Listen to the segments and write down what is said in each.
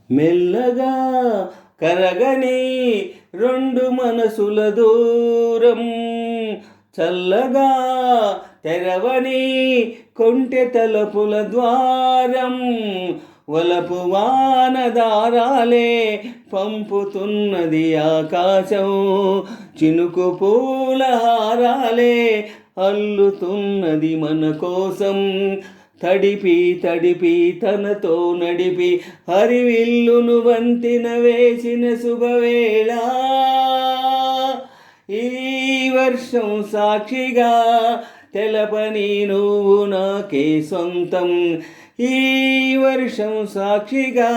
మెల్లగా కరగని రెండు మనసుల దూరం, చల్లగా తెరవని కొంటె తలుపుల ద్వారం, వలపు వానదారాలే పంపుతున్నది ఆకాశం, చినుకు పూల హారాలే అల్లుతున్నది మన కోసం. తడిపి తడిపి తనతో నడిపి హరివిల్లును వంతెన వేసిన శుభవేళ, ఈ వర్షం సాక్షిగా తెలపని నువ్వు నాకే సొంతం, ఈ వర్షం సాక్షిగా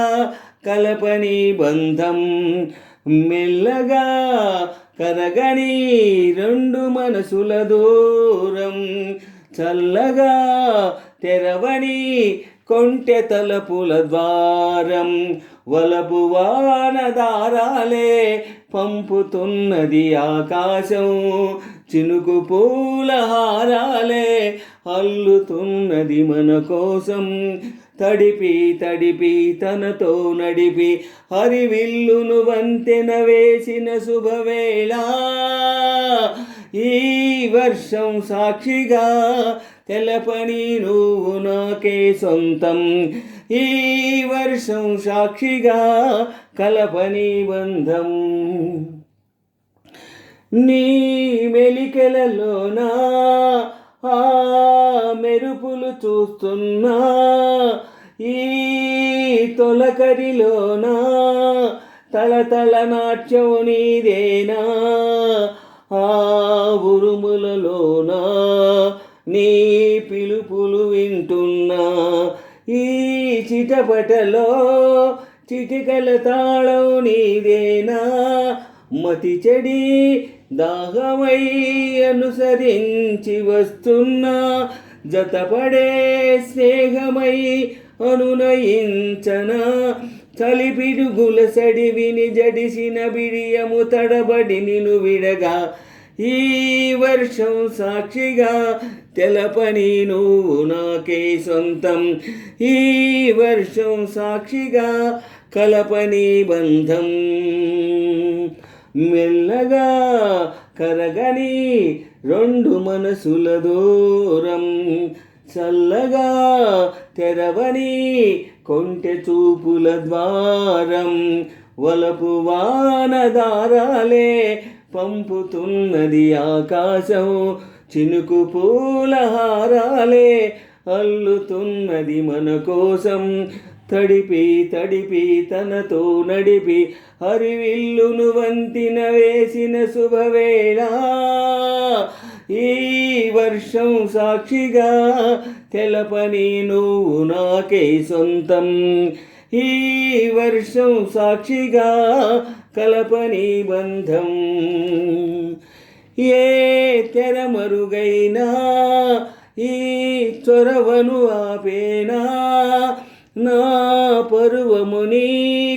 కలపని బంధం. మెల్లగా కరగని రెండు మనసుల దూరం, చల్లగా తెరవని కొంటె తలుపుల ద్వారం, వలపు వానదారాలే పంపుతున్నది ఆకాశం, చినుకు పూల హారాలే అల్లుతున్నది మన కోసం. తడిపి తడిపి తనతో నడిపి హరివిల్లును వంతెన వేసిన శుభవేళ, ఈ వర్షం సాక్షిగా తెలపని నువ్వు నాకే సొంతం, ఈ వర్షం సాక్షిగా కలపని బంధం. నీ మెలికలలోనా ఆ మెరుపులు చూస్తున్నా, ఈ తొలకరిలోనా తళతళ నాట్యం నీదేనా, ఆ ఉరుములలోనా నీ పిలుపులు వింటున్నా, ఈ చిటపటలో చిటికల తాళం నీదేనా, మతి చెడి దాహమై అనుసరించి వస్తున్నా, జతపడే స్నేహమై అనునయించనా, చలిపిడుగుల సడివిని జడిసిన బిడియము తడబడి నిను విడగా, ఈ వర్షం సాక్షిగా తెలపని నువ్వు నాకే సొంతం, ఈ వర్షం సాక్షిగా కలపని బంధం. మెల్లగా కరగని రెండు మనసుల దూరం, చల్లగా తెరవని కొంటె చూపుల ద్వారం, వలపు వానదారాలే పంపుతున్నది ఆకాశం, చినుకు పూల హారాలే అల్లుతున్నది మన కోసం. తడిపి తడిపి తనతో నడిపి హరివిల్లును వంతెన వేసిన శుభవేళ, ఈ వర్షం సాక్షిగా తెలపని నువ్వు నాకే సొంతం, ఈ వర్షం సాక్షిగా కలపని బంధం. ఏ తెర మరుగైనా ఈ చొరవను ఆపేనా, నా పరువము నీ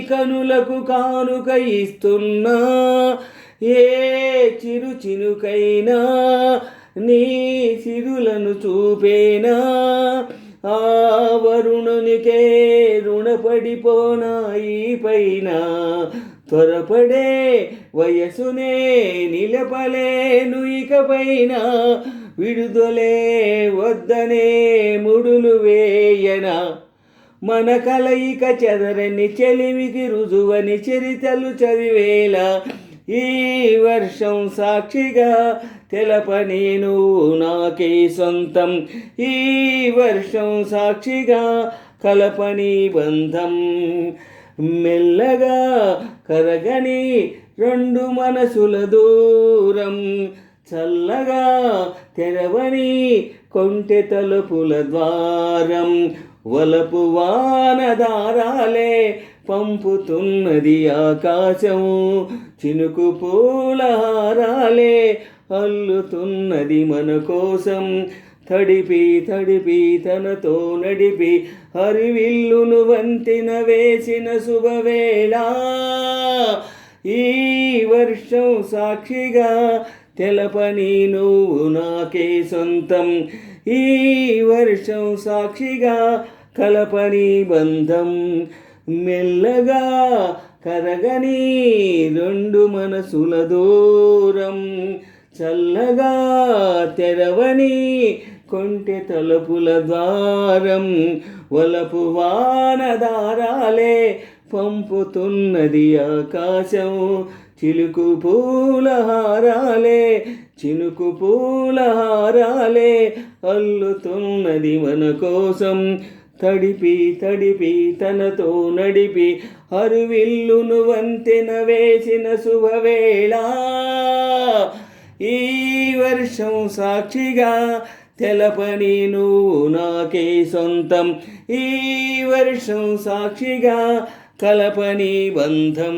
కనులకు కానుక ఇస్తున్నా, ఏ చిరు చినుకైనా నీ సిరులను చూపేనా, ఆ వరుణునికే రుణపడిపోనా ఈ పైన, త్వరపడే వయసునే నిలపలేను ఇకపైన, విడుదలే వద్దనే ముడులు వేయనా, మన కలయిక చెదరని చెలిమికి రుజువని చరితలు చదివేలా, ఈ వర్షం సాక్షిగా తెలపని నువ్వు నాకే సొంతం, ఈ వర్షం సాక్షిగా కలపని బంధం. మెల్లగా కరగని రెండు మనసుల దూరం, చల్లగా తెరవని కొంటె తలుపుల ద్వారం, వలపు వానదారాలే పంపుతున్నది ఆకాశం, చినుకు పూల హారాలే అల్లుతున్నది మన కోసం. తడిపి తడిపి తనతో నడిపి హరివిల్లును వంతెన వేసిన శుభవేళ, ఈ వర్షం సాక్షిగా తెలపని నువ్వు నాకే సొంతం, ఈ వర్షం సాక్షిగా కలపని బంధం. మెల్లగా కరగని రెండు మనసుల దూరం, చల్లగా తెరవని కొంటె తలుపుల ద్వారం, వలపు వానదారాలే పంపుతున్నది ఆకాశం, చిలుకు పూలహారాలే చినుకు పూలహారాలే అల్లుతున్నది మన కోసం. తడిపి తడిపి తనతో నడిపి హరువిల్లును వంతెన వేసిన శుభవేళ, ఈ వర్షం సాక్షిగా తెలపని నువ్వు నాకే సొంతం, ఈ వర్షం సాక్షిగా కలపని బంధం.